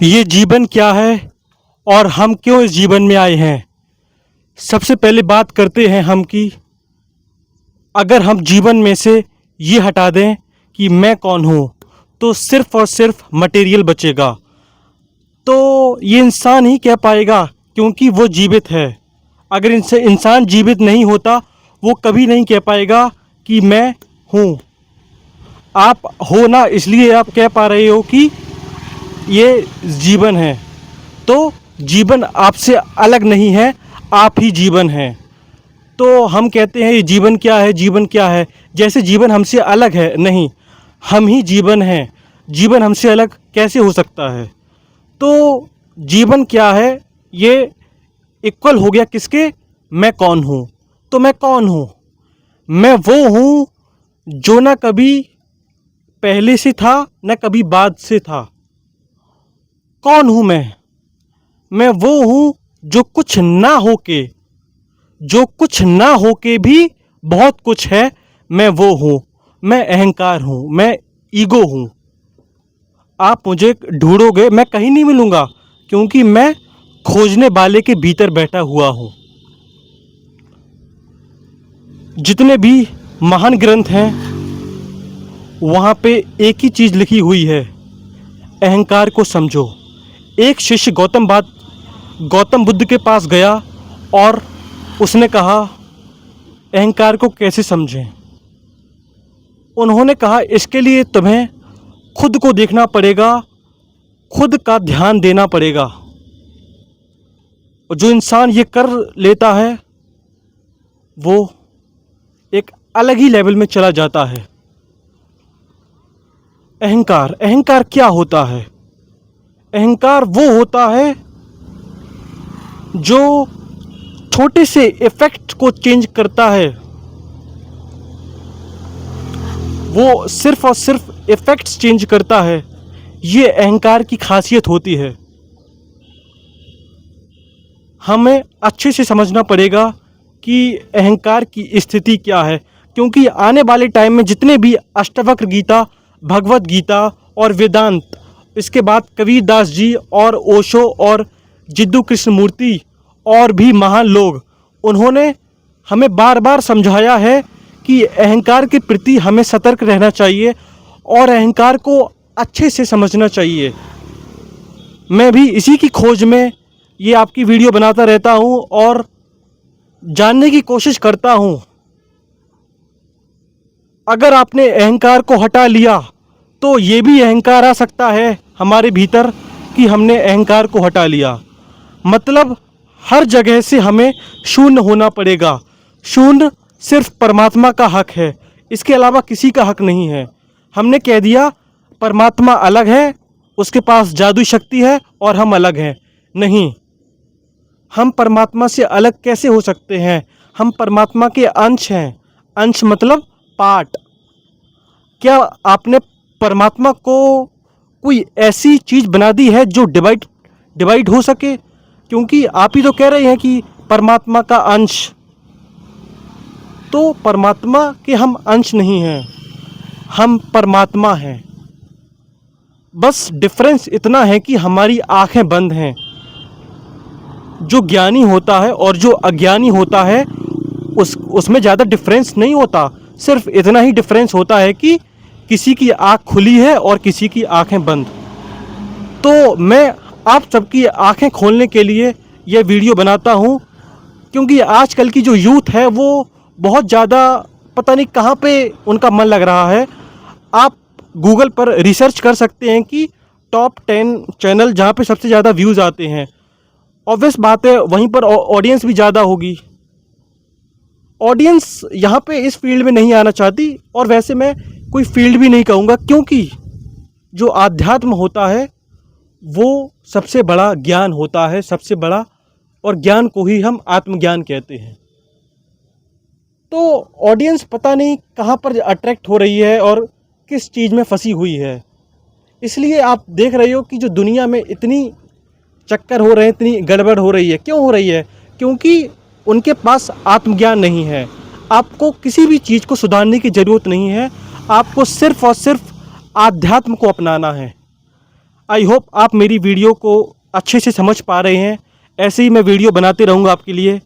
ये जीवन क्या है और हम क्यों इस जीवन में आए हैं। सबसे पहले बात करते हैं हम कि अगर हम जीवन में से ये हटा दें कि मैं कौन हूँ, तो सिर्फ़ और सिर्फ मटेरियल बचेगा। तो ये इंसान ही कह पाएगा क्योंकि वो जीवित है। अगर इनसे इंसान जीवित नहीं होता, वो कभी नहीं कह पाएगा कि मैं हूँ। आप हो ना, इसलिए आप कह पा रहे हो कि ये जीवन है। तो जीवन आपसे अलग नहीं है, आप ही जीवन हैं। तो हम कहते हैं ये जीवन क्या है, जीवन क्या है, जैसे जीवन हमसे अलग है। नहीं, हम ही जीवन हैं। जीवन हमसे अलग कैसे हो सकता है। तो जीवन क्या है, ये इक्वल हो गया किसके, मैं कौन हूँ। तो मैं कौन हूँ? मैं वो हूँ जो ना कभी पहले से था न कभी बाद से था। कौन हूँ मैं? मैं वो हूँ जो कुछ ना होके भी बहुत कुछ है। मैं वो हूँ, मैं अहंकार हूँ, मैं ईगो हूँ। आप मुझे ढूंढोगे, मैं कहीं नहीं मिलूँगा, क्योंकि मैं खोजने वाले के भीतर बैठा हुआ हूँ। जितने भी महान ग्रंथ हैं, वहाँ पे एक ही चीज़ लिखी हुई है, अहंकार को समझो। एक शिष्य गौतम बुद्ध के पास गया और उसने कहा, अहंकार को कैसे समझें। उन्होंने कहा, इसके लिए तुम्हें खुद को देखना पड़ेगा, खुद का ध्यान देना पड़ेगा। और जो इंसान ये कर लेता है, वो एक अलग ही लेवल में चला जाता है। अहंकार क्या होता है? अहंकार वो होता है जो छोटे से इफेक्ट को चेंज करता है। वो सिर्फ और सिर्फ इफेक्ट्स चेंज करता है। ये अहंकार की खासियत होती है। हमें अच्छे से समझना पड़ेगा कि अहंकार की स्थिति क्या है, क्योंकि आने वाले टाइम में जितने भी अष्टवक्र गीता, भगवत गीता और वेदांत, इसके बाद कबीरदास जी और ओशो और जिद्दू कृष्णमूर्ति और भी महान लोग, उन्होंने हमें बार बार समझाया है कि अहंकार के प्रति हमें सतर्क रहना चाहिए और अहंकार को अच्छे से समझना चाहिए। मैं भी इसी की खोज में ये आपकी वीडियो बनाता रहता हूँ और जानने की कोशिश करता हूँ। अगर आपने अहंकार को हटा लिया, तो ये भी अहंकार आ सकता है हमारे भीतर कि हमने अहंकार को हटा लिया। मतलब हर जगह से हमें शून्य होना पड़ेगा। शून्य सिर्फ परमात्मा का हक है, इसके अलावा किसी का हक नहीं है। हमने कह दिया परमात्मा अलग है, उसके पास जादुई शक्ति है और हम अलग हैं। नहीं, हम परमात्मा से अलग कैसे हो सकते हैं? हम परमात्मा के अंश हैं। अंश मतलब पार्ट। क्या आपने परमात्मा को कोई ऐसी चीज़ बना दी है जो डिवाइड हो सके? क्योंकि आप ही तो कह रहे हैं कि परमात्मा का अंश। तो परमात्मा के हम अंश नहीं हैं, हम परमात्मा हैं। बस डिफरेंस इतना है कि हमारी आंखें बंद हैं। जो ज्ञानी होता है और जो अज्ञानी होता है, उसमें ज़्यादा डिफरेंस नहीं होता। सिर्फ इतना ही डिफरेंस होता है कि किसी की आँख खुली है और किसी की आंखें बंद। तो मैं आप सबकी आंखें खोलने के लिए यह वीडियो बनाता हूँ, क्योंकि आजकल की जो यूथ है वो बहुत ज़्यादा पता नहीं कहाँ पे उनका मन लग रहा है। आप गूगल पर रिसर्च कर सकते हैं कि टॉप 10 चैनल जहाँ पे सबसे ज़्यादा व्यूज़ आते हैं। ऑब्वियस बात है, वहीं पर ऑडियंस भी ज़्यादा होगी। ऑडियंस यहाँ पे इस फील्ड में नहीं आना चाहती, और वैसे मैं कोई फील्ड भी नहीं कहूँगा, क्योंकि जो आध्यात्म होता है वो सबसे बड़ा ज्ञान होता है, सबसे बड़ा, और ज्ञान को ही हम आत्मज्ञान कहते हैं। तो ऑडियंस पता नहीं कहाँ पर अट्रैक्ट हो रही है और किस चीज़ में फंसी हुई है। इसलिए आप देख रहे हो कि जो दुनिया में इतनी चक्कर हो रहे हैं, इतनी गड़बड़ हो रही है। क्यों हो रही है? क्योंकि उनके पास आत्मज्ञान नहीं है। आपको किसी भी चीज़ को सुधारने की ज़रूरत नहीं है, आपको सिर्फ़ और सिर्फ आध्यात्म को अपनाना है। आई होप आप मेरी वीडियो को अच्छे से समझ पा रहे हैं। ऐसे ही मैं वीडियो बनाते रहूँगा आपके लिए।